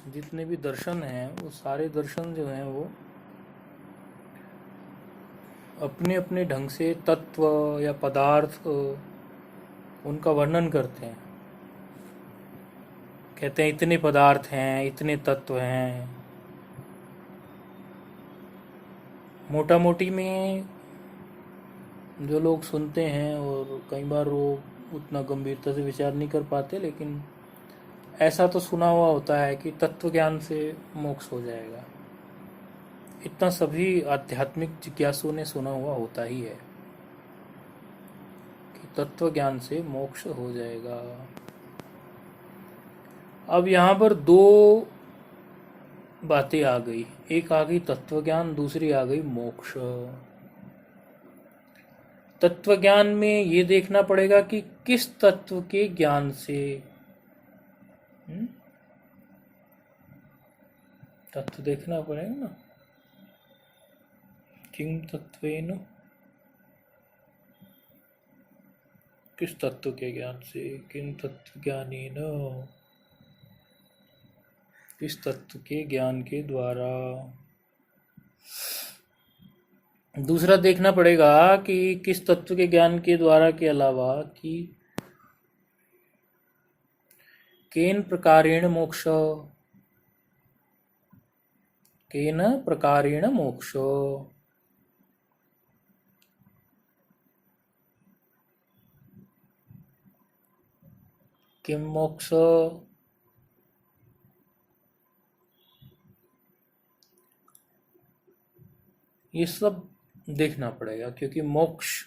जितने भी दर्शन हैं वो सारे दर्शन जो हैं वो अपने अपने ढंग से तत्व या पदार्थ उनका वर्णन करते हैं। कहते हैं इतने पदार्थ हैं, इतने तत्व हैं। मोटा मोटी में जो लोग सुनते हैं, और कई बार वो उतना गंभीरता से विचार नहीं कर पाते, लेकिन ऐसा तो सुना हुआ होता है कि तत्व ज्ञान से मोक्ष हो जाएगा। इतना सभी आध्यात्मिक जिज्ञासुओं ने सुना हुआ होता ही है कि तत्व ज्ञान से मोक्ष हो जाएगा। अब यहाँ पर दो बातें आ गई, एक आ गई तत्व ज्ञान, दूसरी आ गई मोक्ष। तत्व ज्ञान में ये देखना पड़ेगा कि किस तत्व के ज्ञान से तत्व देखना पड़ेगा ना। किम तत्वेन, किस तत्व के ज्ञान से, किम तत्व ज्ञानेन, किस तत्व के ज्ञान के द्वारा। दूसरा देखना पड़ेगा कि किस तत्व के ज्ञान के द्वारा के अलावा कि केन प्रकारेण मोक्ष, केन प्रकारेण मोक्ष। किम मोक्ष, ये सब देखना पड़ेगा, क्योंकि मोक्ष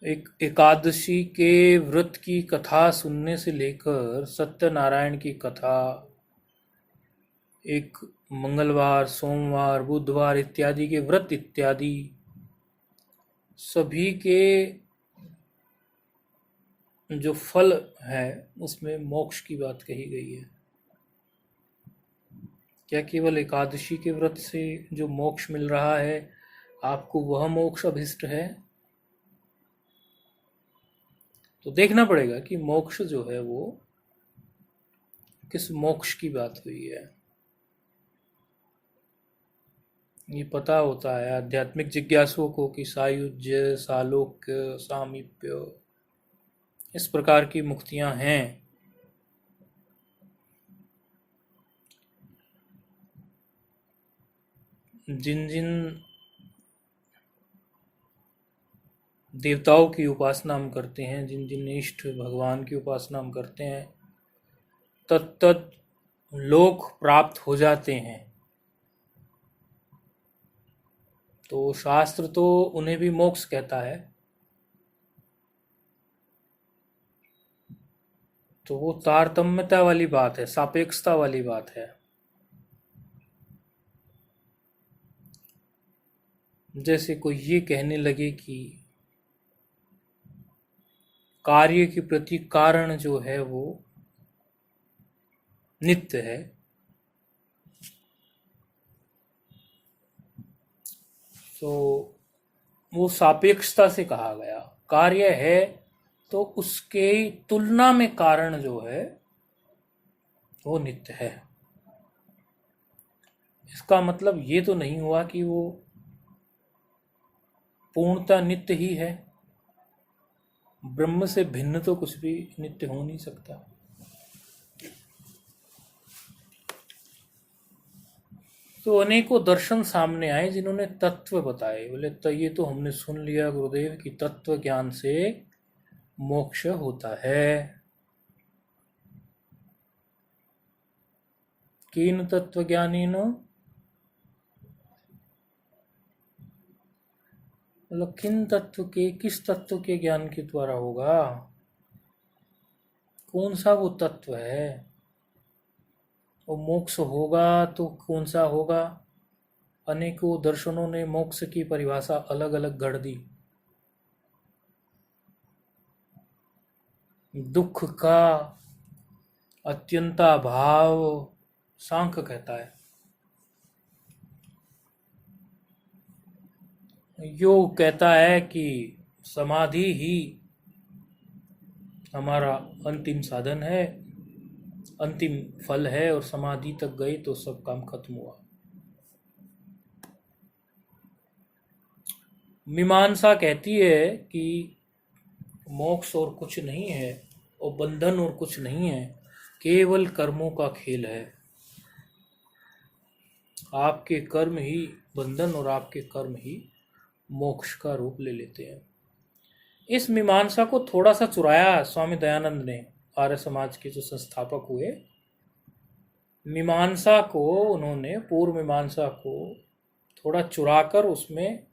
एक एकादशी के व्रत की कथा सुनने से लेकर सत्यनारायण की कथा, एक मंगलवार, सोमवार, बुधवार इत्यादि के व्रत इत्यादि सभी के जो फल है उसमें मोक्ष की बात कही गई है। क्या केवल एकादशी के व्रत से जो मोक्ष मिल रहा है आपको वह मोक्ष अभिष्ट है? तो देखना पड़ेगा कि मोक्ष जो है वो किस मोक्ष की बात हुई है। ये पता होता है आध्यात्मिक जिज्ञासुओं को कि सायुज्य, सालोक्य, सामीप्य, इस प्रकार की मुक्तियां हैं। जिन जिन देवताओं की उपासना हम करते हैं, जिन जिन इष्ट भगवान की उपासना हम करते हैं, तत्त लोक प्राप्त हो जाते हैं। तो शास्त्र तो उन्हें भी मोक्ष कहता है। तो वो तारतम्यता वाली बात है, सापेक्षता वाली बात है। जैसे कोई ये कहने लगे कि कार्य के प्रति कारण जो है वो नित्य है, तो वो सापेक्षता से कहा गया। कार्य है तो उसके तुलना में कारण जो है वो नित्य है। इसका मतलब ये तो नहीं हुआ कि वो पूर्णता नित्य ही है। ब्रह्म से भिन्न तो कुछ भी नित्य हो नहीं सकता। तो अनेकों दर्शन सामने आए जिन्होंने तत्व बताए। बोले तो ये तो हमने सुन लिया गुरुदेव कि तत्व ज्ञान से मोक्ष होता है। केन तत्व ज्ञानेन, मतलब किन तत्व के, किस तत्व के ज्ञान के द्वारा होगा, कौन सा वो तत्व है, वो मोक्ष होगा तो कौन सा होगा। अनेकों दर्शनों ने मोक्ष की परिभाषा अलग अलग गढ़ दी। दुख का अत्यंता भाव सांख्य कहता है, योग कहता है कि समाधि ही हमारा अंतिम साधन है। अंतिम फल है और समाधि तक गए तो सब काम खत्म हुआ। मीमांसा कहती है कि मोक्ष और कुछ नहीं है और बंधन और कुछ नहीं है, केवल कर्मों का खेल है। आपके कर्म ही बंधन और आपके कर्म ही मोक्ष का रूप ले लेते हैं। इस मीमांसा को थोड़ा सा चुराया स्वामी दयानंद ने, आर्य समाज के जो संस्थापक हुए। मीमांसा को उन्होंने, पूर्व मीमांसा को थोड़ा चुराकर उसमें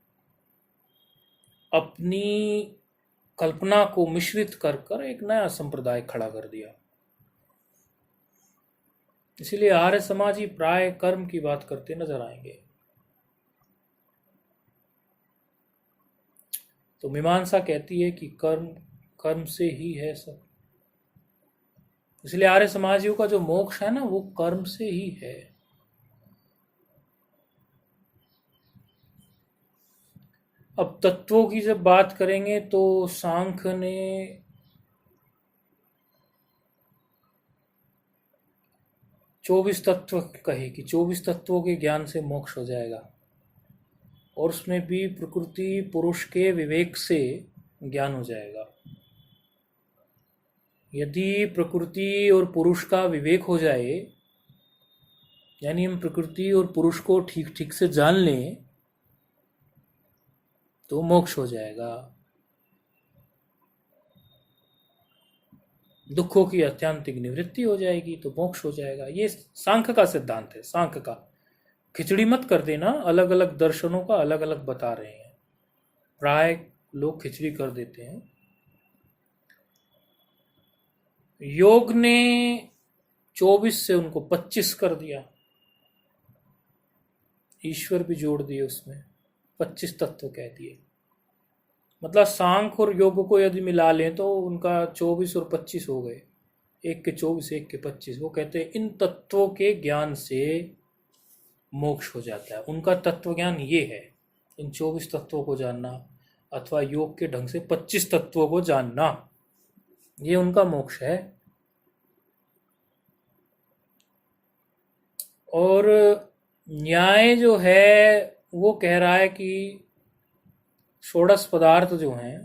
अपनी कल्पना को मिश्रित कर कर एक नया संप्रदाय खड़ा कर दिया। इसीलिए आर्य समाज ही प्राय कर्म की बात करते नजर आएंगे। तो मीमांसा कहती है कि कर्म कर्म से ही है सब। इसलिए आर्य समाजियों का जो मोक्ष है ना, वो कर्म से ही है। अब तत्वों की जब बात करेंगे तो सांख्य ने 24 तत्व कहे कि 24 तत्वों के ज्ञान से मोक्ष हो जाएगा, और उसमें भी प्रकृति पुरुष के विवेक से ज्ञान हो जाएगा। यदि प्रकृति और पुरुष का विवेक हो जाए, यानी हम प्रकृति और पुरुष को ठीक ठीक से जान लें, तो मोक्ष हो जाएगा। दुखों की अत्यंतिक निवृत्ति हो जाएगी तो मोक्ष हो जाएगा। ये सांख्य का सिद्धांत है। सांख्य का, खिचड़ी मत कर देना, अलग अलग दर्शनों का अलग अलग बता रहे हैं। प्राय लोग खिचड़ी कर देते हैं। योग ने 24 से उनको 25 कर दिया, ईश्वर भी जोड़ दिए उसमें, 25 तत्व कह दिए। मतलब सांख्य और योग को यदि मिला लें तो उनका 24 और 25 हो गए, एक के 24 एक के 25। वो कहते हैं इन तत्वों के ज्ञान से मोक्ष हो जाता है। उनका तत्व ज्ञान ये है, इन 24 तत्वों को जानना, अथवा योग के ढंग से 25 तत्वों को जानना, ये उनका मोक्ष है। और न्याय जो है वो कह रहा है कि षोडश पदार्थ जो हैं,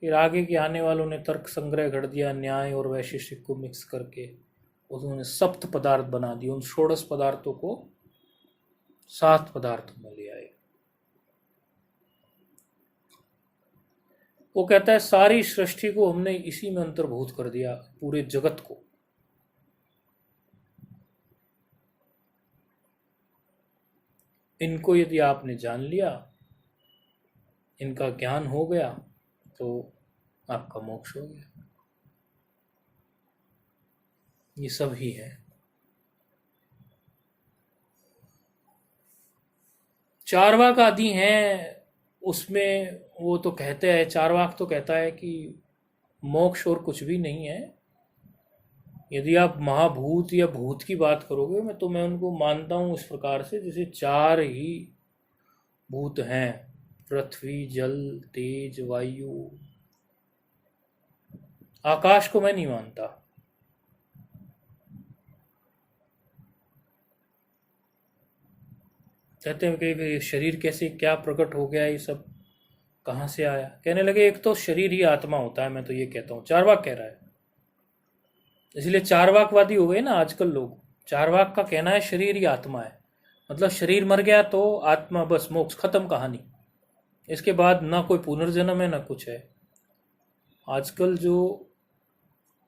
फिर आगे के आने वालों ने तर्क संग्रह कर दिया, न्याय और वैशेषिक को मिक्स करके उन्होंने सप्त पदार्थ बना दिए। उन षोडश पदार्थों को 7 पदार्थों में ले आए। वो कहता है सारी सृष्टि को हमने इसी में अंतर्भूत कर दिया, पूरे जगत को। इनको यदि आपने जान लिया, इनका ज्ञान हो गया, तो आपका मोक्ष हो गया। ये सब ही है। चारवाक आदि हैं, उसमें वो तो कहते हैं, चारवाक तो कहता है कि मोक्ष और कुछ भी नहीं है। यदि आप महाभूत या भूत की बात करोगे, मैं उनको मानता हूँ इस प्रकार से, जैसे 4 ही भूत हैं, पृथ्वी, जल, तेज, वायु। आकाश को मैं नहीं मानता। कहते हैं कि शरीर कैसे क्या प्रकट हो गया, ये सब कहाँ से आया। कहने लगे एक तो शरीर ही आत्मा होता है, मैं तो ये कहता हूँ, चारवाक कह रहा है। इसलिए चारवाकवादी हो गए ना आजकल लोग। चारवाक का कहना है शरीर ही आत्मा है, मतलब शरीर मर गया तो आत्मा, बस मोक्ष, खत्म कहानी। इसके बाद ना कोई पुनर्जन्म है ना कुछ है। आजकल जो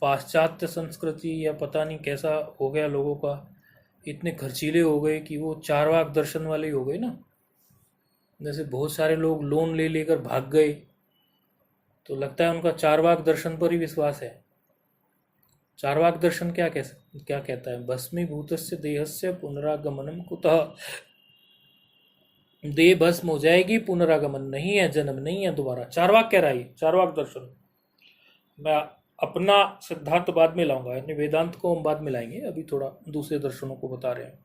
पाश्चात्य संस्कृति या पता नहीं कैसा हो गया लोगों का, इतने खर्चीले हो गए कि वो चारवाक दर्शन वाले ही हो गए ना। जैसे बहुत सारे लोग लोन ले लेकर भाग गए, तो लगता है उनका चारवाक दर्शन पर ही विश्वास है। चारवाक दर्शन क्या कहता है, भस्मीभूतस्य देहस्य पुनरागमनम कुतः। देह भस्म हो जाएगी, पुनरागमन नहीं है, जन्म नहीं है दोबारा। चारवाक कह रहा है, चारवाक दर्शन। मैं अपना सिद्धांत बाद में लाऊंगा, यानी वेदांत को हम बाद में लाएंगे, अभी थोड़ा दूसरे दर्शनों को बता रहे हैं।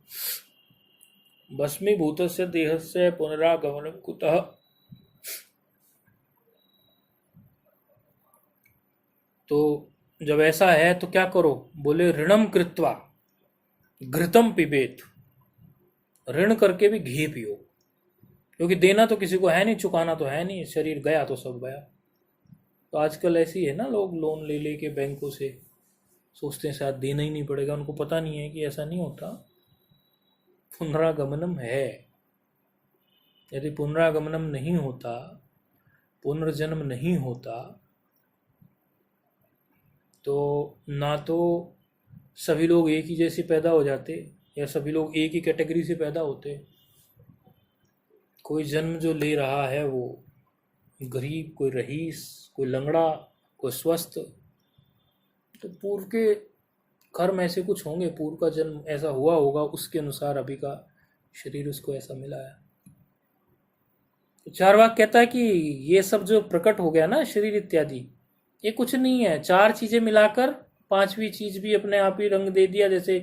भस्मीभूतस्य देहस्य पुनरागमनम कुतः। तो जब ऐसा है तो क्या करो? बोले ऋणम कृत्वा घृतम पिबेत, ऋण करके भी घी पियो, क्योंकि देना तो किसी को है नहीं, चुकाना तो है नहीं, शरीर गया तो सब गया। तो आजकल ऐसी है ना, लोग लोन ले लेके बैंकों से सोचते हैं शायद देना ही नहीं पड़ेगा, उनको पता नहीं है कि ऐसा नहीं होता। पुनरागमनम है। यदि पुनरागमनम नहीं होता, पुनर्जन्म नहीं होता, तो ना तो सभी लोग एक ही जैसे पैदा हो जाते, या सभी लोग एक ही कैटेगरी से पैदा होते। कोई जन्म जो ले रहा है वो गरीब, कोई रईस, कोई लंगड़ा, कोई स्वस्थ, तो पूर्व के कर्म ऐसे कुछ होंगे, पूर्व का जन्म ऐसा हुआ होगा, उसके अनुसार अभी का शरीर उसको ऐसा मिला है। तो चारवाक कहता है कि ये सब जो प्रकट हो गया ना, शरीर इत्यादि, ये कुछ नहीं है। चार चीजें मिलाकर पांचवी चीज भी अपने आप ही रंग दे दिया। जैसे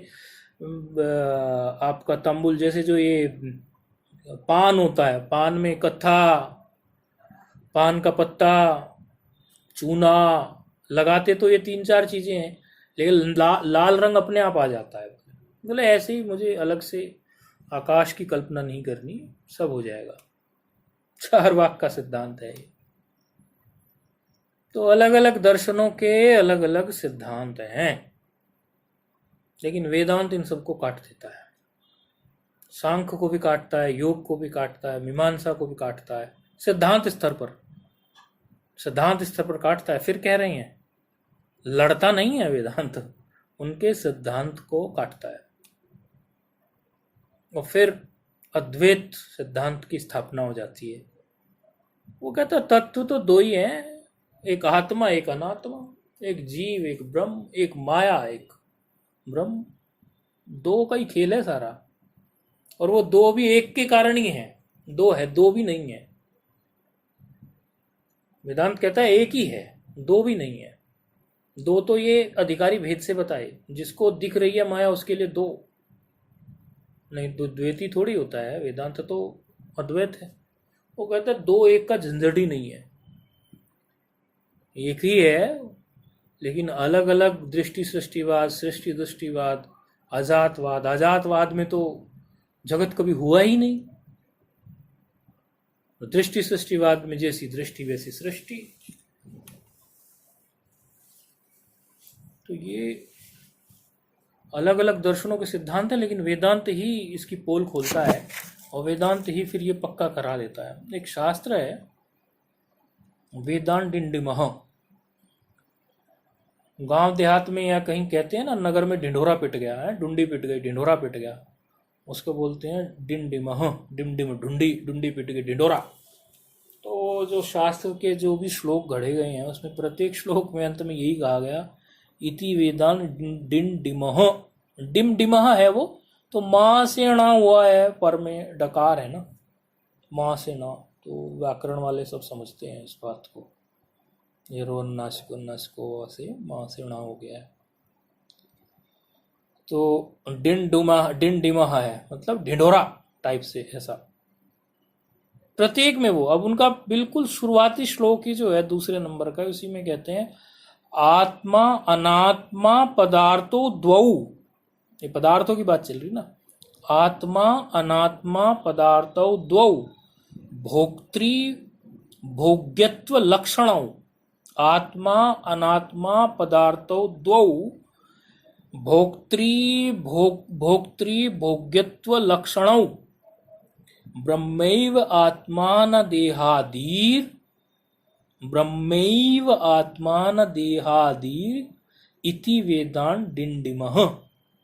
आपका तंबुल, जैसे जो ये पान होता है, पान में कत्था, पान का पत्ता, चूना लगाते तो ये तीन चार चीजें हैं, लेकिन लाल रंग अपने आप आ जाता है। बोले ऐसे ही मुझे अलग से आकाश की कल्पना नहीं करनी, सब हो जाएगा। चारवाक का सिद्धांत है ये। तो अलग अलग दर्शनों के अलग अलग सिद्धांत हैं, लेकिन वेदांत इन सबको काट देता है। सांख्य को भी काटता है, योग को भी काटता है, मीमांसा को भी काटता है। सिद्धांत स्तर पर काटता है। फिर कह रहे हैं लड़ता नहीं है वेदांत, उनके सिद्धांत को काटता है। और फिर अद्वैत सिद्धांत की स्थापना हो जाती है। वो कहता तत्व तो दो ही हैं, एक आत्मा एक अनात्मा, एक जीव एक ब्रह्म, एक माया एक ब्रह्म। दो का ही खेल है सारा, और वो दो भी एक के कारण ही है। दो है, दो भी नहीं है। वेदांत कहता है एक ही है, दो भी नहीं है। दो तो ये अधिकारी भेद से बताए, जिसको दिख रही है माया उसके लिए दो नहीं, द्वैती थोड़ी होता है। वेदांत तो अद्वैत है। वो कहता है दो एक का झंझट ही नहीं है, एक ही है, लेकिन अलग अलग दृष्टि सृष्टिवाद, सृष्टि दृष्टिवाद, अजातवाद। अजातवाद में तो जगत कभी हुआ ही नहीं। दृष्टि सृष्टिवाद में जैसी दृष्टि वैसी सृष्टि। तो ये अलग अलग दर्शनों के सिद्धांत है, लेकिन वेदांत ही इसकी पोल खोलता है, और वेदांत ही फिर ये पक्का करा देता है। एक शास्त्र है वेदांत डिंडिमह। गांव देहात में या कहीं कहते हैं ना, नगर में ढिंढोरा पिट गया है, डुंडी पिट गई, ढिंढोरा पिट गया, उसको बोलते हैं डिंडिमह। डिमडिम ढूंढी, डुंडी पिट गई, ढिंढोरा। तो जो शास्त्र के जो भी श्लोक गढ़े गए हैं, उसमें प्रत्येक श्लोक में अंत में यही कहा गया, इति वेदांत डिंडिमह। डिमडिमह है वो, तो माँ से णा हुआ है, पर में डकार है ना, माँ से ना। तो व्याकरण वाले सब समझते हैं इस बात को। ये रोन नासिको से माँ से णा हो गया है। तो डिंडिमह है, मतलब ढिंढोरा टाइप से ऐसा। प्रत्येक में वो, अब उनका बिल्कुल शुरुआती श्लोक ही जो है दूसरे नंबर का, उसी में कहते हैं आत्मा अनात्मा पदार्थो द्वौ। ये पदार्थों की बात चल रही ना। आत्मा अनात्मा पदार्थो द्वौ भोक्तृ भोग्यत्व लक्षणौ। आत्मा अनात्मा पदार्थो द्वौ भोक्तृ भोग्यत्व लक्षणौ ब्रह्मैव आत्मान देहादीर। ब्रह्मैव आत्मान देहादीर इति वेदांत डिंडिमः।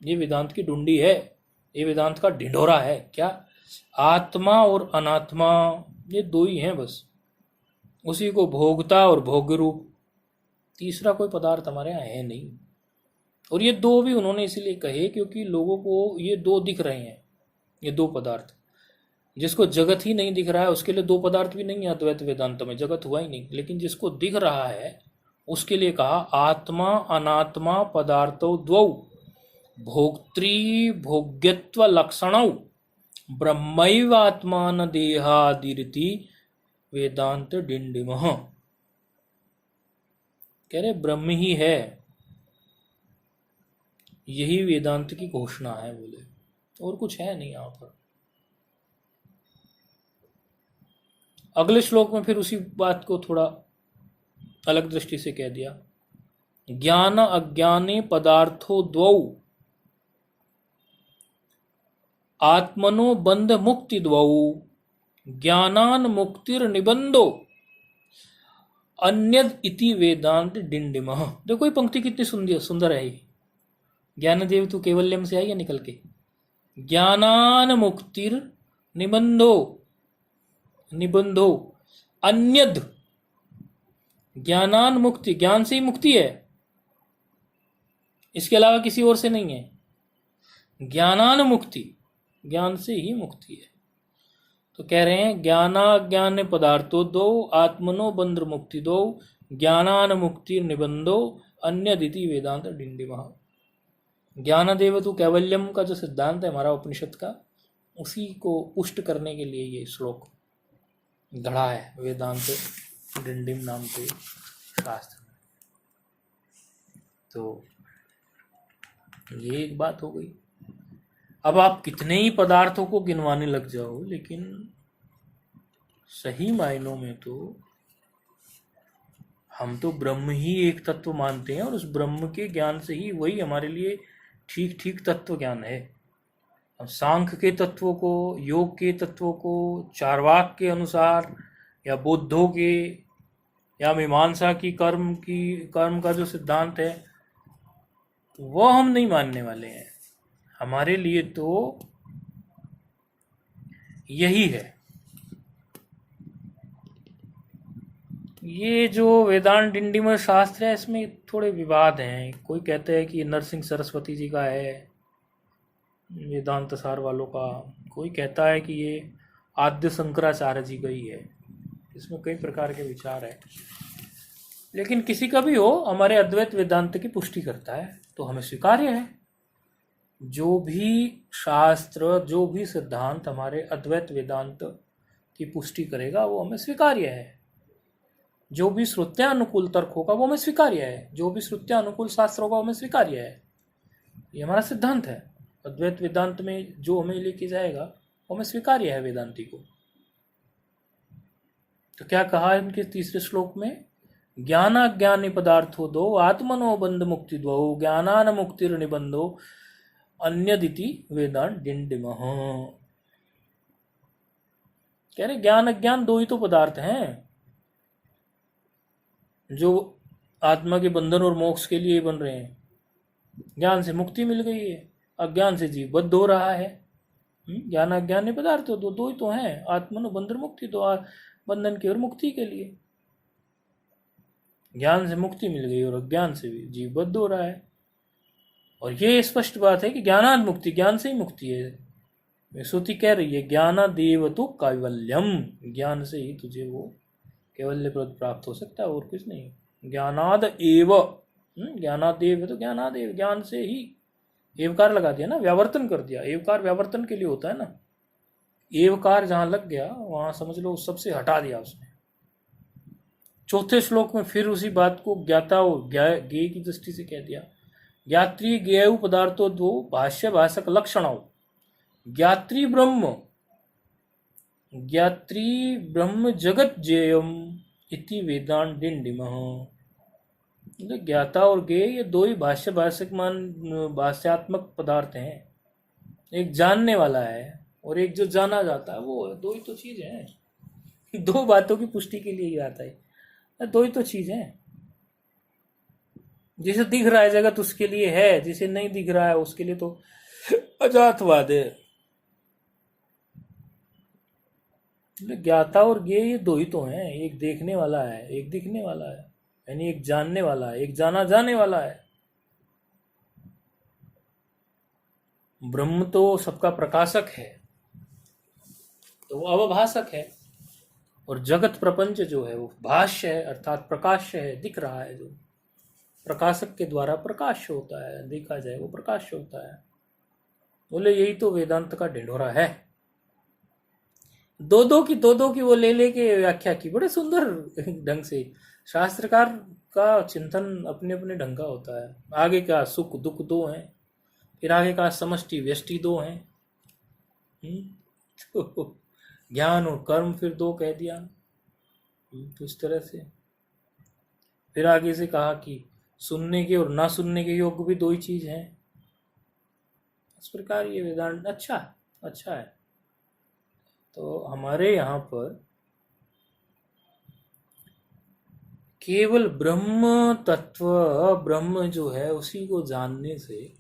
ये वेदांत की डुंडी है, ये वेदांत का ढिंढोरा है। क्या? आत्मा और अनात्मा ये दो ही हैं बस, उसी को भोगता और भोग्य रूप, तीसरा कोई पदार्थ हमारे यहाँ है नहीं। और ये दो भी उन्होंने इसीलिए कहे क्योंकि लोगों को ये दो दिख रहे हैं, ये दो पदार्थ। जिसको जगत ही नहीं दिख रहा है उसके लिए दो पदार्थ भी नहीं है। अद्वैत वेदांत में जगत हुआ ही नहीं, लेकिन जिसको दिख रहा है उसके लिए कहा आत्मा अनात्मा पदार्थो द्वौ भोक्तृ भोग्यत्व लक्षणौ ब्रह्मैव आत्मान देहादिरिति वेदांत डिंडिमः। कह रहे ब्रह्म ही है, यही वेदांत की घोषणा है बोले, और कुछ है नहीं यहाँ पर। अगले श्लोक में फिर उसी बात को थोड़ा अलग दृष्टि से कह दिया। ज्ञान अज्ञाने पदार्थो द्वौ आत्मनो बंध मुक्ति द्वौ ज्ञानान मुक्तिर निबंधो अन्यद इति वेदांत डिंडिमः। देखो ये पंक्ति कितनी सुंदर सुंदर है। ज्ञान देव तू केवल्यम से आई है निकल के। ज्ञानान मुक्तिर निबंधो निबंधो अन्यद, ज्ञानान मुक्ति, ज्ञान से ही मुक्ति है, इसके अलावा किसी और से नहीं है। ज्ञानान मुक्ति, ज्ञान से ही मुक्ति है। तो कह रहे हैं ज्ञानाज्ञान पदार्थो दो आत्मनो बंध मुक्ति दो ज्ञानान मुक्ति निबंधो अन्यदिति वेदांत डिंडिमः। ज्ञानदेव तु कैवल्यम का जो सिद्धांत है हमारा उपनिषद का, उसी को पुष्ट करने के लिए ये श्लोक गढ़ा है वेदांत डिंडिम नाम के शास्त्र में। तो ये एक बात हो गई। अब आप कितने ही पदार्थों को गिनवाने लग जाओ, लेकिन सही मायनों में तो हम तो ब्रह्म ही एक तत्व मानते हैं, और उस ब्रह्म के ज्ञान से ही वही हमारे लिए ठीक ठीक तत्व ज्ञान है। हम सांख्य के तत्वों को, योग के तत्वों को, चार्वाक के अनुसार या बौद्धों के या मीमांसा की कर्म का जो सिद्धांत है वो हम नहीं मानने वाले हैं। हमारे लिए तो यही है। ये जो वेदांत डिंडिमर शास्त्र है इसमें थोड़े विवाद हैं। कोई कहते हैं कि नरसिंह सरस्वती जी का है वेदांत सार वालों का, कोई कहता है कि ये आद्य शंकराचार्य जी का ही है। इसमें कई प्रकार के विचार है, लेकिन किसी का भी हो हमारे अद्वैत वेदांत की पुष्टि करता है तो हमें स्वीकार्य है। जो भी शास्त्र, जो भी सिद्धांत हमारे अद्वैत वेदांत की पुष्टि करेगा वो हमें स्वीकार्य है। जो भी श्रुत्यानुकूल तर्क होगा वो हमें स्वीकार्य है। जो भी श्रुत्यानुकूल शास्त्र होगा वो हमें स्वीकार्य है। ये हमारा सिद्धांत है। अद्वैत वेदांत में जो हमें लेके जाएगा वो हमें स्वीकार्य है वेदांती को। तो क्या कहा इनके तीसरे श्लोक में, ज्ञानाज्ञानी पदार्थो दो आत्मनो बंध मुक्ति दो ज्ञानान मुक्तिर निबंधो अन्यदिति वेदांत डिंडिमः। कह रहे ज्ञान अज्ञान दो ही तो पदार्थ हैं जो आत्मा के बंधन और मोक्ष के लिए बन रहे हैं। ज्ञान से मुक्ति मिल गई है, अज्ञान से जीव बद्ध हो रहा है। ज्ञान अज्ञान पदार्थ दो ही तो हैं, आत्मनो बंधन मुक्ति, तो बंधन की और मुक्ति के लिए। ज्ञान से मुक्ति मिल गई और अज्ञान से भी जीव बद्ध हो रहा है। और ये स्पष्ट बात है कि ज्ञानाद मुक्ति, ज्ञान से ही मुक्ति है। श्रुति कह रही है ज्ञानादेव तो कैवल्यम, ज्ञान से ही तुझे वो कैवल्य पद प्राप्त हो सकता है और कुछ नहीं। ज्ञानाद एव, ज्ञानादेव तो ज्ञानादेव, ज्ञान से ही एवकार लगा दिया ना, व्यावर्तन कर दिया। एवकार व्यावर्तन के लिए होता है ना, एवकार जहां लग गया वहां समझ लो सबसे हटा दिया उसने। चौथे श्लोक में फिर उसी बात को ज्ञाता और ज्ञेय की दृष्टि से कह दिया। ज्ञात्री ज्ञेय पदार्थो दो भाष्य भाषक लक्षण। ज्ञात्री ब्रह्म जगत जेयम इति वेदांत डिंडिमः। ज्ञाता और ज्ञेय ये दो ही भाष्य भाषक भाष्यात्मक पदार्थ हैं। एक जानने वाला है और एक जो जाना जाता है, वो दो ही तो चीज है। दो बातों की पुष्टि के लिए ही आता है, दो ही तो चीज है। जिसे दिख रहा है जगत उसके लिए है, जिसे नहीं दिख रहा है उसके लिए तो अजातवाद है। ज्ञाता और ज्ञेय ये दो ही तो हैं। एक देखने वाला है, एक दिखने वाला है, यानी एक जानने वाला है, एक जाना जाने वाला है। ब्रह्म तो सबका प्रकाशक है, तो वो अवभाषक है। और जगत प्रपंच जो है वो भाष्य है, अर्थात प्रकाश्य है, दिख रहा है। जो प्रकाशक के द्वारा प्रकाश्य होता है, देखा जाए वो प्रकाश्य होता है। बोले यही तो वेदांत का ढिंढोरा है। दो दो की वो ले के व्याख्या की बड़े सुंदर ढंग से। शास्त्रकार का चिंतन अपने अपने ढंग का होता है। आगे क्या, सुख दुख दो हैं, फिर आगे कहा समष्टि व्यष्टि दो हैं। तो ज्ञान और कर्म फिर दो कह दिया। तो इस तरह से फिर आगे से कहा कि सुनने के और ना सुनने के योग भी दो ही चीज हैं। इस प्रकार ये वेदांत अच्छा है। तो हमारे यहाँ पर केवल ब्रह्म तत्व, ब्रह्म जो है उसी को जानने से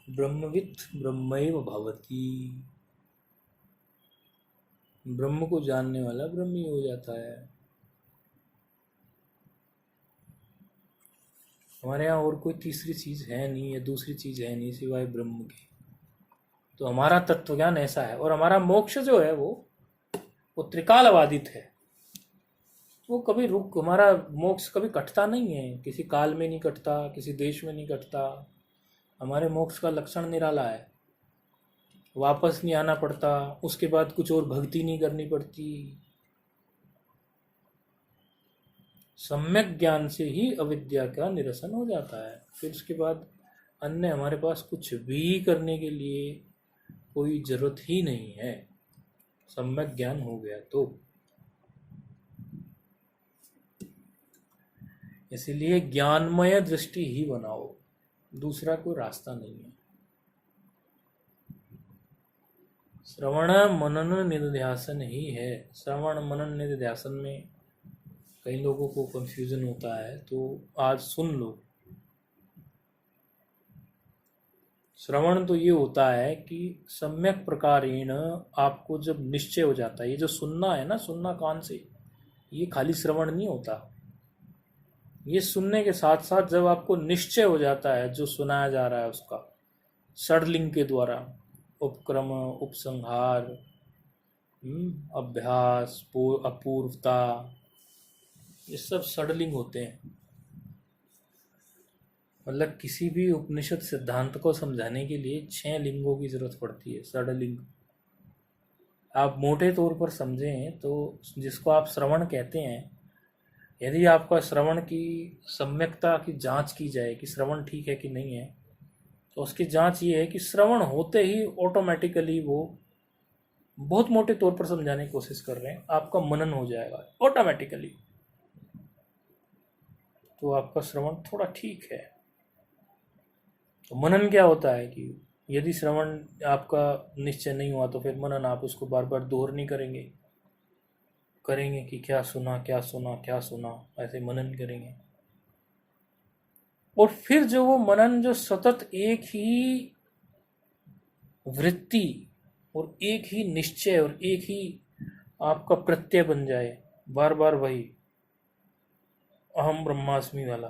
ब्रह्मवित् ब्रह्मैव भवति, ब्रह्म को जानने वाला ब्रह्मी हो जाता है। हमारे यहाँ और कोई तीसरी चीज है नहीं, या दूसरी चीज है नहीं सिवाय ब्रह्म के। तो हमारा तत्व ज्ञान ऐसा है। और हमारा मोक्ष जो है वो त्रिकालवादित है। वो कभी हमारा मोक्ष कभी कटता नहीं है, किसी काल में नहीं कटता, किसी देश में नहीं कटता। हमारे मोक्ष का लक्षण निराला है, वापस नहीं आना पड़ता, उसके बाद कुछ और भक्ति नहीं करनी पड़ती। सम्यक ज्ञान से ही अविद्या का निरसन हो जाता है। फिर उसके बाद अन्य हमारे पास कुछ भी करने के लिए कोई जरूरत ही नहीं है, सम्यक ज्ञान हो गया तो। इसलिए ज्ञानमय दृष्टि ही बनाओ, दूसरा कोई रास्ता नहीं है। श्रवण मनन निधिध्यासन ही है। श्रवण मनन निधिध्यासन में कई लोगों को कंफ्यूजन होता है, तो आज सुन लो। श्रवण तो ये होता है कि सम्यक प्रकारेण आपको जब निश्चय हो जाता है, ये जो सुनना है ना, सुनना कान से, ये खाली श्रवण नहीं होता। ये सुनने के साथ साथ जब आपको निश्चय हो जाता है जो सुनाया जा रहा है उसका, षड्लिंग के द्वारा, उपक्रम, उपसंहार, अभ्यास, अपूर्वता, ये सब षड्लिंग होते हैं। मतलब किसी भी उपनिषद सिद्धांत को समझाने के लिए 6 लिंगों की जरूरत पड़ती है, षड्लिंग। आप मोटे तौर पर समझें तो जिसको आप श्रवण कहते हैं, यदि आपका श्रवण की सम्यकता की जांच की जाए कि श्रवण ठीक है कि नहीं है, तो उसकी जांच ये है कि श्रवण होते ही ऑटोमेटिकली, वो बहुत मोटे तौर पर समझाने की कोशिश कर रहे हैं, आपका मनन हो जाएगा ऑटोमेटिकली। तो आपका श्रवण थोड़ा ठीक है। तो मनन क्या होता है कि यदि श्रवण आपका निश्चय नहीं हुआ तो फिर मनन, आप उसको बार बार दोहरानी करेंगे कि क्या सुना क्या सुना क्या सुना, ऐसे मनन करेंगे। और फिर जो वो मनन जो सतत एक ही वृत्ति और एक ही निश्चय और एक ही आपका प्रत्यय बन जाए, बार बार वही अहम ब्रह्मास्मि वाला,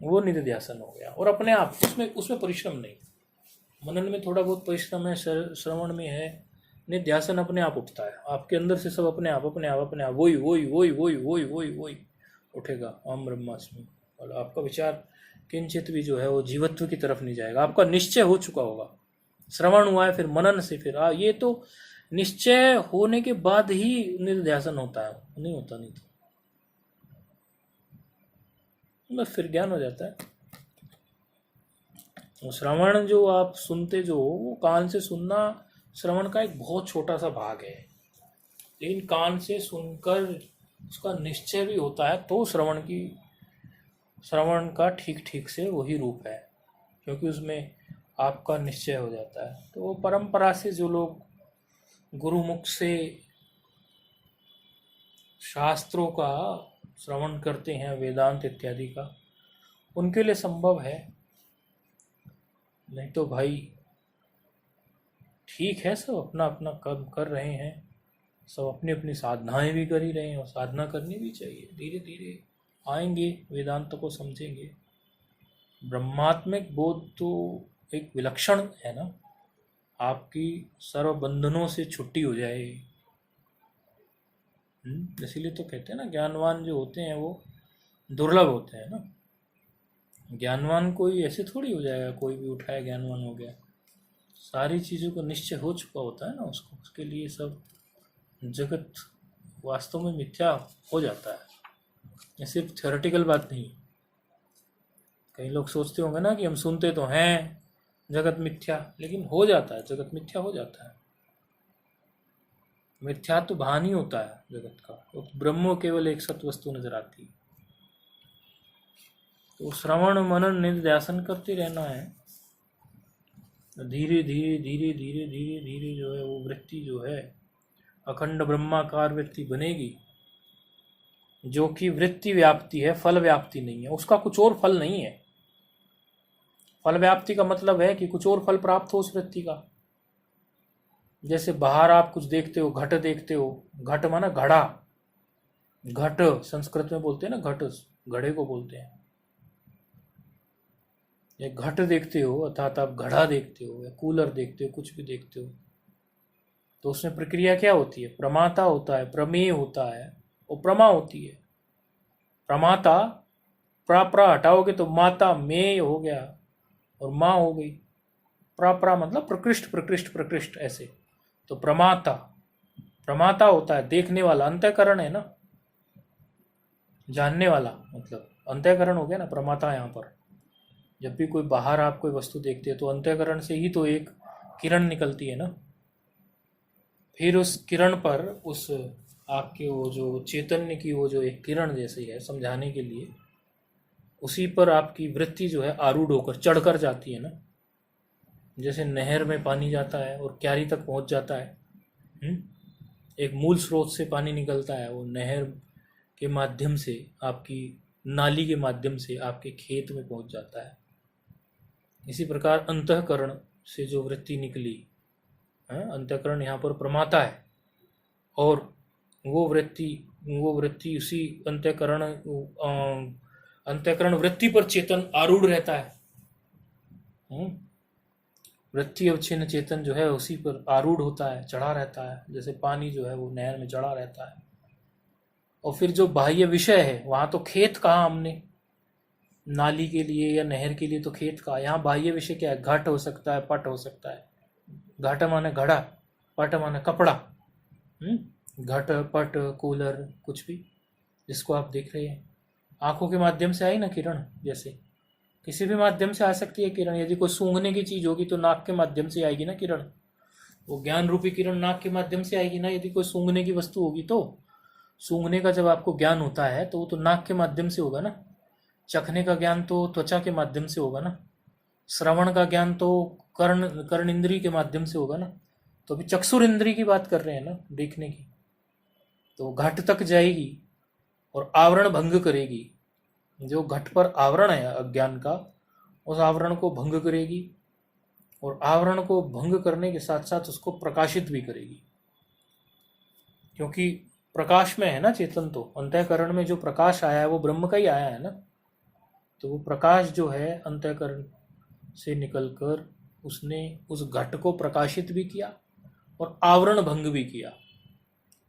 वो निधिध्यासन हो गया। और अपने आप उसमें परिश्रम नहीं। मनन में थोड़ा बहुत परिश्रम है, श्रवण में है, निधिध्यासन अपने आप उठता है आपके अंदर से, सब अपने आप वही उठेगा, अहम ब्रह्मास्मि। और आपका विचार किंचित भी जो है वो जीवत्व की तरफ नहीं जाएगा, आपका निश्चय हो चुका होगा। श्रवण हुआ है, फिर मनन से, फिर ये तो निश्चय होने के बाद ही निधिध्यासन होता है, नहीं होता नहीं तो बस फिर ज्ञान हो जाता है। श्रवण जो आप सुनते जो, वो कान से सुनना श्रवण का एक बहुत छोटा सा भाग है, लेकिन कान से सुनकर उसका निश्चय भी होता है, तो श्रवण का ठीक से वही रूप है, क्योंकि उसमें आपका निश्चय हो जाता है। तो वो परंपरा से जो लोग गुरुमुख से शास्त्रों का श्रवण करते हैं, वेदांत इत्यादि का, उनके लिए संभव है। नहीं तो भाई ठीक है, सब अपना अपना कर्म कर रहे हैं, सब अपनी अपनी साधनाएं भी कर ही रहे हैं, और साधना करनी भी चाहिए। धीरे धीरे आएंगे, वेदांत को समझेंगे। ब्रह्मात्मिक बोध तो एक विलक्षण है ना, आपकी सर्व बंधनों से छुट्टी हो जाए। इसीलिए तो कहते हैं ना, ज्ञानवान जो होते हैं वो दुर्लभ होते हैं ना। ज्ञानवान कोई ऐसे थोड़ी हो जाएगा, कोई भी उठाया ज्ञानवान हो गया। सारी चीज़ों का निश्चय हो चुका होता है ना उसको, उसके लिए सब जगत वास्तव में मिथ्या हो जाता है। ये सिर्फ थ्योरेटिकल बात नहीं। कई लोग सोचते होंगे ना कि हम सुनते तो हैं, जगत मिथ्या, लेकिन हो जाता है, जगत मिथ्या हो जाता है। मिथ्या तो भान ही होता है जगत का, तो ब्रह्म केवल एक सत वस्तु नजर आती है। तो श्रवण मनन निध्यासन करते रहना है। धीरे धीरे धीरे धीरे धीरे धीरे जो है वो वृत्ति जो है अखंड ब्रह्माकार वृत्ति बनेगी, जो कि वृत्ति व्याप्ति है, फल व्याप्ति नहीं है। उसका कुछ और फल नहीं है। फल व्याप्ति का मतलब है कि कुछ और फल प्राप्त हो उस वृत्ति का। जैसे बाहर आप कुछ देखते हो, घट देखते हो, घट माना घड़ा, घट संस्कृत में बोलते हैं ना, घट घड़े को बोलते हैं। या घट देखते हो अर्थात आप घड़ा देखते हो, या कूलर देखते हो, कुछ भी देखते हो, तो उसमें प्रक्रिया क्या होती है? प्रमाता होता है, प्रमेय होता है और प्रमा होती है। प्रमाता प्रा हटाओगे तो माता मेय हो गया और माँ हो गई। प्रा मतलब प्रकृष्ट प्रकृष्ट प्रकृष्ट, ऐसे। तो प्रमाता, प्रमाता होता है देखने वाला, अंतःकरण है ना, जानने वाला, मतलब अंतःकरण हो गया ना प्रमाता। यहाँ पर जब भी कोई बाहर आप कोई वस्तु देखते हैं तो अंतःकरण से ही तो एक किरण निकलती है ना। फिर उस किरण पर, उस आपके वो जो चैतन्य की वो जो एक किरण जैसी है समझाने के लिए, उसी पर आपकी वृत्ति जो है आरूढ़ होकर चढ़कर जाती है ना। जैसे नहर में पानी जाता है और क्यारी तक पहुंच जाता है। एक मूल स्रोत से पानी निकलता है, वो नहर के माध्यम से, आपकी नाली के माध्यम से आपके खेत में पहुंच जाता है। इसी प्रकार अंतःकरण से जो वृत्ति निकली, अंतःकरण यहाँ पर प्रमाता है, और वो वृत्ति उसी अंतःकरण वृत्ति पर चेतन आरूढ़ रहता है। वृत्ति अवच्छिन्न चेतन जो है उसी पर आरूढ़ होता है, चढ़ा रहता है, जैसे पानी जो है वो नहर में चढ़ा रहता है। और फिर जो बाह्य विषय है, वहाँ तो खेत कहा हमने, नाली के लिए या नहर के लिए तो खेत कहा। यहाँ बाह्य विषय क्या है? घट हो सकता है, पट हो सकता है। घट माने घड़ा, पट माने कपड़ा। घट पट कूलर कुछ भी जिसको आप देख रहे हैं, आंखों के माध्यम से आई ना किरण, जैसे किसी भी माध्यम से आ सकती है किरण। यदि कोई सूंघने की चीज होगी तो नाक के माध्यम से आएगी ना किरण, वो ज्ञान रूपी किरण नाक के माध्यम से आएगी ना। यदि कोई सूंघने की वस्तु होगी तो सूंघने का जब आपको ज्ञान होता है तो वो तो नाक के माध्यम से होगा ना। चखने का ज्ञान तो त्वचा के माध्यम से होगा ना। श्रवण का ज्ञान तो कर्ण इंद्री के माध्यम से होगा ना। तो अभी चक्षुर इंद्री की बात कर रहे हैं ना, देखने की। तो घट तक जाएगी और आवरण भंग करेगी। जो घट पर आवरण है अज्ञान का, उस आवरण को भंग करेगी, और आवरण को भंग करने के साथ साथ उसको प्रकाशित भी करेगी। क्योंकि प्रकाश में है ना चेतन, तो अंतःकरण में जो प्रकाश आया है वो ब्रह्म का ही आया है ना। तो वो प्रकाश जो है अंतःकरण से निकलकर उसने उस घट को प्रकाशित भी किया और आवरण भंग भी किया।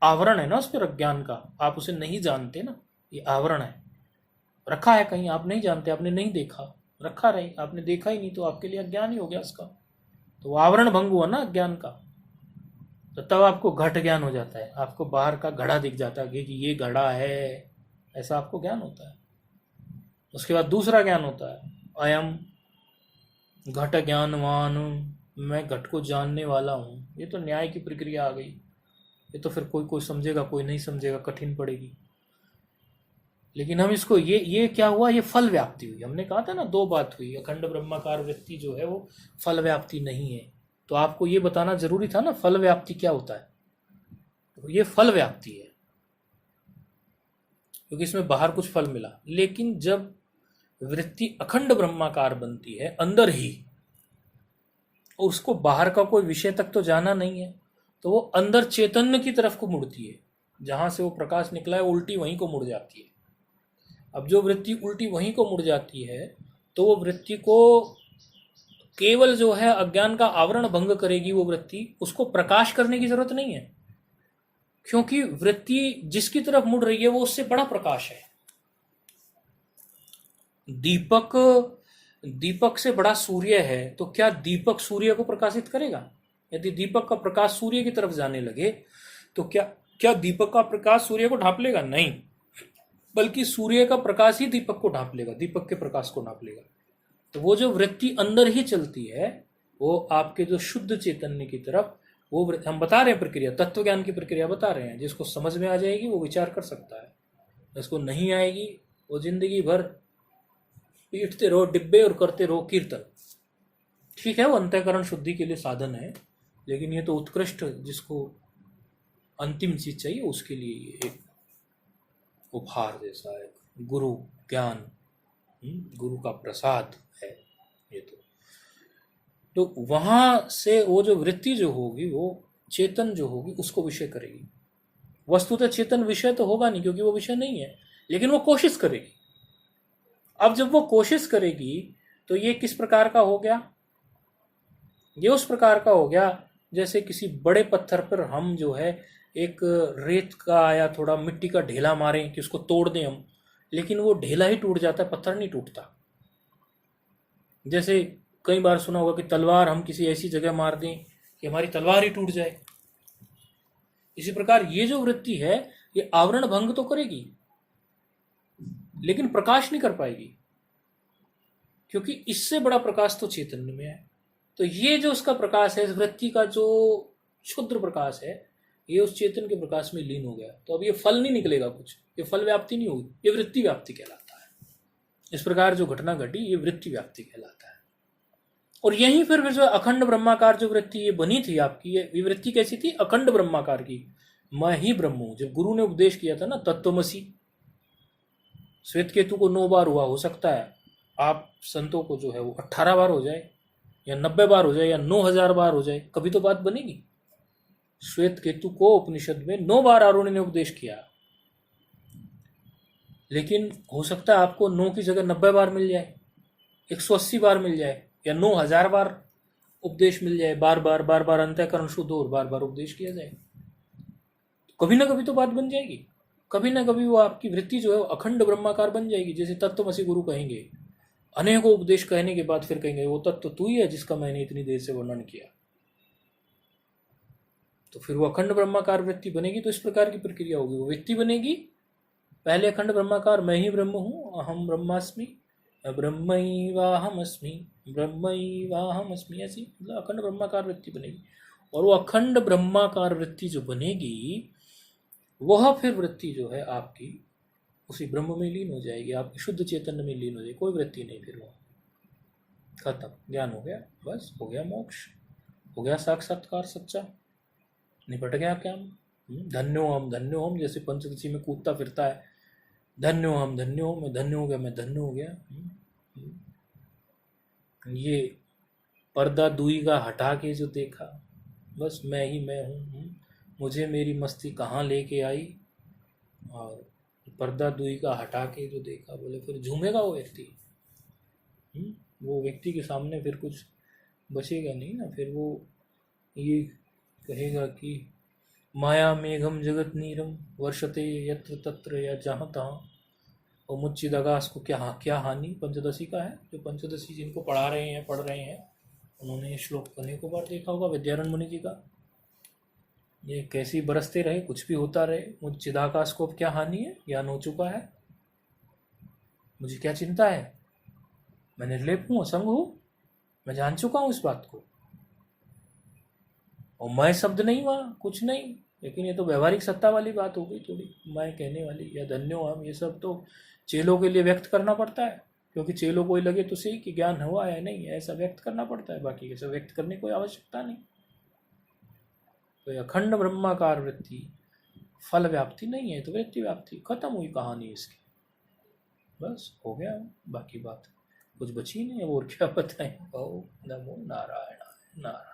आवरण है ना उस पर अज्ञान का, आप उसे नहीं जानते ना, ये आवरण है, रखा है कहीं, आप नहीं जानते, आपने नहीं देखा, रखा रहे, आपने देखा ही नहीं तो आपके लिए अज्ञान ही हो गया उसका। तो वो आवरण भंग हुआ ना अज्ञान का। तो तब आपको घट ज्ञान हो जाता है, आपको बाहर का घड़ा दिख जाता है कि ये घड़ा है, ऐसा आपको ज्ञान होता है। उसके बाद दूसरा ज्ञान होता है, अयम घट ज्ञानवान, मैं घट को जानने वाला हूँ। ये तो न्याय की प्रक्रिया आ गई। ये तो फिर कोई समझेगा, कोई नहीं समझेगा, कठिन पड़ेगी। लेकिन हम इसको ये क्या हुआ, ये फल व्याप्ति हुई। हमने कहा था ना, दो बात हुई। अखंड ब्रह्माकार वृत्ति जो है वो फल व्याप्ति नहीं है। तो आपको ये बताना जरूरी था ना फल व्याप्ति क्या होता है। तो ये फल व्याप्ति है क्योंकि इसमें बाहर कुछ फल मिला। लेकिन जब वृत्ति अखंड ब्रह्माकार बनती है अंदर ही, और उसको बाहर का कोई विषय तक तो जाना नहीं है, तो वो अंदर चैतन्य की तरफ को मुड़ती है। जहां से वो प्रकाश निकला है उल्टी वहीं को मुड़ जाती है। अब जो वृत्ति उल्टी वहीं को मुड़ जाती है, तो वो वृत्ति को केवल जो है अज्ञान का आवरण भंग करेगी। वो वृत्ति, उसको प्रकाश करने की जरूरत नहीं है, क्योंकि वृत्ति जिसकी तरफ मुड़ रही है वो उससे बड़ा प्रकाश है। दीपक से बड़ा सूर्य है, तो क्या दीपक सूर्य को प्रकाशित करेगा? यदि दीपक का प्रकाश सूर्य की तरफ जाने लगे तो क्या दीपक का प्रकाश सूर्य को ढांप लेगा? नहीं, बल्कि सूर्य का प्रकाश ही दीपक को ढांप लेगा, दीपक के प्रकाश को ढांप लेगा। तो वो जो वृत्ति अंदर ही चलती है, वो आपके जो शुद्ध चैतन्य की तरफ वो हम बता रहे हैं प्रक्रिया, तत्व ज्ञान की प्रक्रिया बता रहे हैं। जिसको समझ में आ जाएगी वो विचार कर सकता है, जिसको नहीं आएगी वो जिंदगी भर पीटते रहो डिब्बे और करते रहो कीर्तन। ठीक है, वो अंतःकरण शुद्धि के लिए साधन है, लेकिन ये तो उत्कृष्ट जिसको अंतिम चीज चाहिए उसके लिए ये एक उपहार जैसा है, गुरु ज्ञान, गुरु का प्रसाद है ये तो वहां से वो जो वृत्ति जो होगी वो चेतन जो होगी उसको विषय करेगी। वस्तुतः चेतन विषय तो होगा नहीं क्योंकि वो विषय नहीं है, लेकिन वो कोशिश करेगी। अब जब वो कोशिश करेगी तो ये किस प्रकार का हो गया? ये उस प्रकार का हो गया जैसे किसी बड़े पत्थर पर हम जो है एक रेत का या थोड़ा मिट्टी का ढेला मारें कि उसको तोड़ दें हम, लेकिन वो ढेला ही टूट जाता है, पत्थर नहीं टूटता। जैसे कई बार सुना होगा कि तलवार हम किसी ऐसी जगह मार दें कि हमारी तलवार ही टूट जाए। इसी प्रकार ये जो वृत्ति है ये आवरण भंग तो करेगी लेकिन प्रकाश नहीं कर पाएगी, क्योंकि इससे बड़ा प्रकाश तो चैतन्य में है। तो ये जो उसका प्रकाश है, इस वृत्ति का जो क्षुद्र प्रकाश है, ये उस चेतन के प्रकाश में लीन हो गया। तो अब ये फल नहीं निकलेगा कुछ, ये फल व्याप्ति नहीं होगी, ये वृत्ति व्याप्ति कहलाता है। इस प्रकार जो घटना घटी ये वृत्ति व्याप्ति कहलाता है। और यहीं फिर जो अखंड ब्रह्माकार जो वृत्ति ये बनी थी आपकी, ये वृत्ति कैसी थी? अखंड ब्रह्माकार की, मैं ही ब्रह्म हूं। जब गुरु ने उपदेश किया था ना तत्वमसी, श्वेत केतु को 9 बार हुआ, हो सकता है आप संतों को जो है वो 18 बार हो जाए या 90 बार हो जाए या 9000 बार हो जाए, कभी तो बात बनेगी। श्वेत केतु को उपनिषद में 9 बार आरुणि ने उपदेश किया, लेकिन हो सकता है आपको 9 की जगह 90 बार मिल जाए, 180 बार मिल जाए या 9000 बार उपदेश मिल जाए। बार बार बार बार अंतःकरण शुद्ध हो और बार बार उपदेश किया जाए, कभी ना कभी तो बात बन जाएगी। कभी ना कभी वो आपकी वृत्ति जो है वो अखंड ब्रह्माकार बन जाएगी। जैसे तत्वमसी गुरु कहेंगे, अनेकों उपदेश कहने के बाद फिर कहेंगे वो तत्व तू ही है जिसका मैंने इतनी देर से वर्णन किया। तो फिर वो अखंड ब्रह्माकार वृत्ति बनेगी। तो इस प्रकार की प्रक्रिया होगी, वो व्यक्ति बनेगी। पहले अखंड ब्रह्माकार, मैं ही ब्रह्म हूँ, अहम ब्रह्मास्मि, ब्रह्मैवाहमस्मि, ब्रह्मैवाहमस्मि, ऐसी मतलब अखंड ब्रह्माकार वृत्ति बनेगी। और वो अखंड ब्रह्माकार वृत्ति जो बनेगी वह फिर वृत्ति जो है आपकी उसी ब्रह्म में लीन हो जाएगी, आपकी शुद्ध चैतन्य में लीन हो जाएगी। कोई वृत्ति नहीं, फिर वो खत्म, ज्ञान हो गया, बस हो गया मोक्ष, हो गया साक्षात्कार सच्चा, निपट गया क्या। धन्यो हम जैसे पंचदशी में कूदता फिरता है, धन्यो हम, धन्यो हो, मैं धन्य हो गया, मैं धन्य हो गया। ये पर्दा दुई का हटा के जो देखा, बस मैं ही मैं हूँ, मुझे मेरी मस्ती कहाँ लेके आई, और पर्दा दुई का हटा के जो देखा, बोले फिर झूमेगा वो व्यक्ति। वो व्यक्ति के सामने फिर कुछ बचेगा नहीं ना, फिर वो ये कहेगा कि माया मेघम जगत नीरम वर्षते यत्र तत्र या जहाँ तहाँ, और मुच्चिदाकाश को क्या हानि। पंचदशी का है, जो पंचदशी जिनको पढ़ रहे हैं उन्होंने ये श्लोक अनेकों बार देखा होगा, विद्यारण्य मुनि जी का। ये कैसी बरसते रहे, कुछ भी होता रहे, मुझ चिदाकाश को अब क्या हानि है, ज्ञान हो चुका है, मुझे क्या चिंता है, मैं निर्लेप हूँ, असंग हूँ, मैं जान चुका हूँ इस बात को। और मैं शब्द नहीं वहाँ, कुछ नहीं। लेकिन ये तो व्यवहारिक सत्ता वाली बात हो गई थोड़ी, मैं कहने वाली या धन्यो हम, ये सब तो चेलों के लिए व्यक्त करना पड़ता है, क्योंकि चेलों को ही लगे तो सही कि ज्ञान हुआ है नहीं, ऐसा व्यक्त करना पड़ता है, बाकी ऐसा व्यक्त करने की कोई आवश्यकता नहीं। तो अखंड ब्रह्माकार वृत्ति फल व्याप्ति नहीं है, तो वृत्ति व्याप्ति, खत्म हुई कहानी इसकी, बस हो गया। बाकी बात कुछ बची नहीं है, और क्या बताएं। ओम नमो नारायण नारायण।